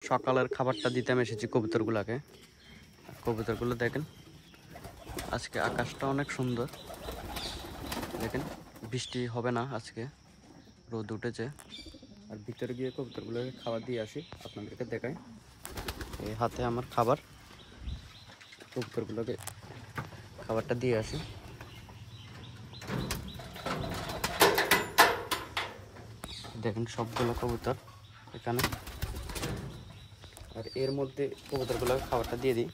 সকালের খাবারটা দিতে আমি এসেছি কবুতরগুলোকে। কবুতরগুলো দেখেন, আজকে আকাশটা অনেক সুন্দর। দেখেন, বৃষ্টি হবে না আজকে, রোদ উঠেছে। আর ভিতরে গিয়ে কবুতরগুলোকে খাবার দিয়ে আসি, আপনাদেরকে দেখাই। এই হাতে আমার খাবার, কবুতরগুলোকে খাবারটা দিয়ে আসি। দেখেন সবগুলো কবুতর এখানে, আর এর মধ্যে কবুতরগুলোকে খাবারটা দিয়ে দিই।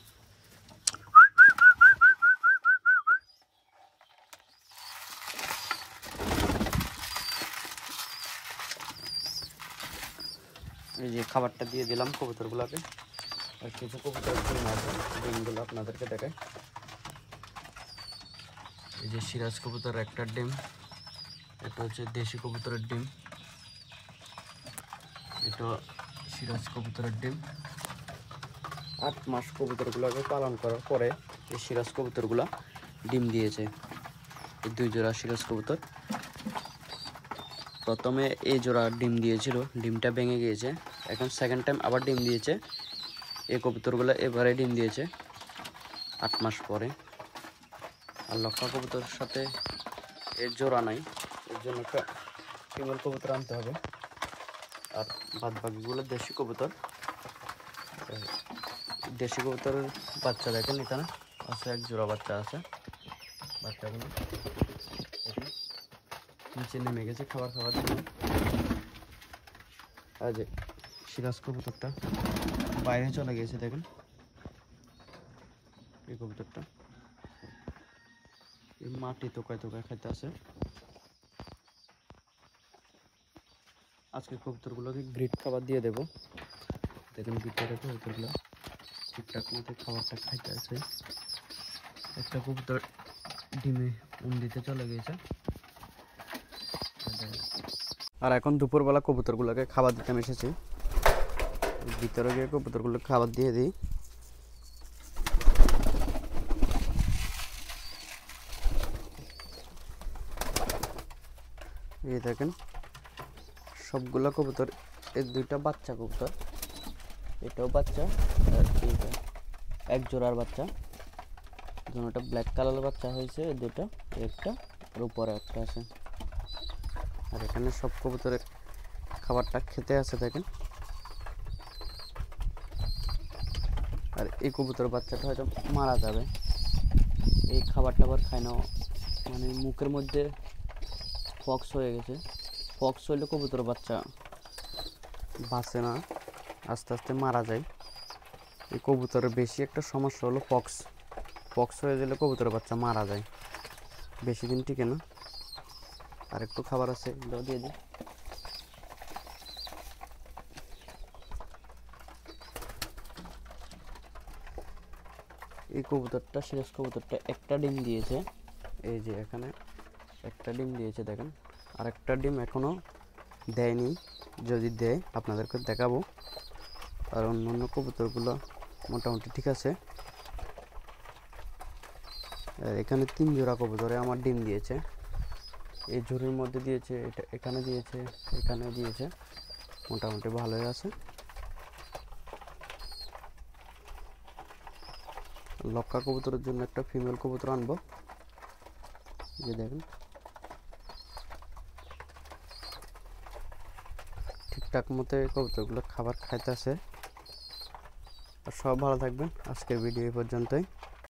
এই যে খাবারটা দিয়ে দিলাম কবুতরগুলোকে। আর কিছু কবুতর ডিম আছে, ডিমগুলো আপনাদেরকে দেখাই। এই যে সিরাজ কবুতর একটা ডিম, এটা হচ্ছে দেশি কবুতরের ডিম, এটা সিরাজ কবুতরের ডিম। 8 মাস কবুতরগুলোকে পালন করার পরে এই সিরাজ কবুতরগুলা ডিম দিয়েছে। এই 2 জোড়া সিরাজ কবুতর। প্রথমে এই জোড়া ডিম দিয়েছিল, ডিমটা ভেঙে গিয়েছে। এখন সেকেন্ড টাইম আবার ডিম দিয়েছে। এই কবুতরগুলো এবারে ডিম দিয়েছে 8 মাস পরে। আর লক্ষা কবুতরের সাথে এর জোড়া নাই, এর জন্য একটা ফিমেল কবুতর আনতে হবে। আর বাদ বাকিগুলো দেশি কবুতর। দেশি কবুতরের বাচ্চা দেখেন, এখানে আছে 1 জোড়া বাচ্চা আছে। বাচ্চাগুলো নিচে নেমে গেছে খাবার খাওয়ার জন্য। আর যে সিরাজ কবুতরটা বাইরে চলে গেছে, দেখেন এই কবুতরটা এই মাটি তোকায় তোকায় খাইতে আছে। আজকে কবুতরগুলোকে গ্রিট খাবার দিয়ে দেবো। দেখেন ভিতরে কবুতরগুলো ঠিকঠাক মতো খাবারটা খাইতে আছে। একটা কবুতর ডিমে দিতে চলে গেছে। আর এখন দুপুরবেলা কবুতরগুলোকে খাবার দিতে আমি এসেছি। ভিতরে গিয়ে কবুতরগুলো খাবার দিয়ে দিই। এই দেখেন সবগুলা কবুতর, এই 2টা বাচ্চা কবুতর, এটাও বাচ্চা, আর এইটা 1 জোড়ার বাচ্চা। দুটোটা ব্ল্যাক কালারের বাচ্চা হয়েছে, এই 2টা, একটা আর উপরে একটা আছে। আর এখানে সব কবুতরের খাবারটা খেতে আছে দেখেন। আর এই কবুতর বাচ্চাটা হয়তো মারা যাবে, এই খাবার টাবার খায় না, মানে মুখের মধ্যে ফক্স হয়ে গেছে। ফক্স হইলে কবুতর বাচ্চা বাঁচে না, আস্তে আস্তে মারা যায়। এই কবুতরের বেশি একটা সমস্যা হলো ফক্স। ফক্স হয়ে গেলে কবুতরের বাচ্চা মারা যায়, বেশি দিন টিকে না। আর একটু খাবার আছে, এগুলো দিয়ে দিই। এই কবুতরটা, সিরাজ কবুতরটা একটা ডিম দিয়েছে। এই যে এখানে একটা ডিম দিয়েছে দেখেন, আর একটা ডিম এখনো দেয়নি। যদি দেয় আপনাদেরকে দেখাবো। আর অন্য কবুতরগুলো মোটামুটি ঠিক আছে। আর এখানে 3 জোড়া কবুতরে আমার ডিম দিয়েছে। এই ঝুড়ির মধ্যে দিয়েছে, এটা এখানে দিয়েছে, এখানে দিয়েছে, মোটামুটি ভালোই আছে। লক্ষা কবুতরের জন্য একটা ফিমেল কবুতর আনবো। যে দেখেন ঠিকঠাক মতো কবুতরগুলো খাবার খাইতে আছে। আর সব ভালো থাকবেন। আজকের ভিডিও এই পর্যন্তই।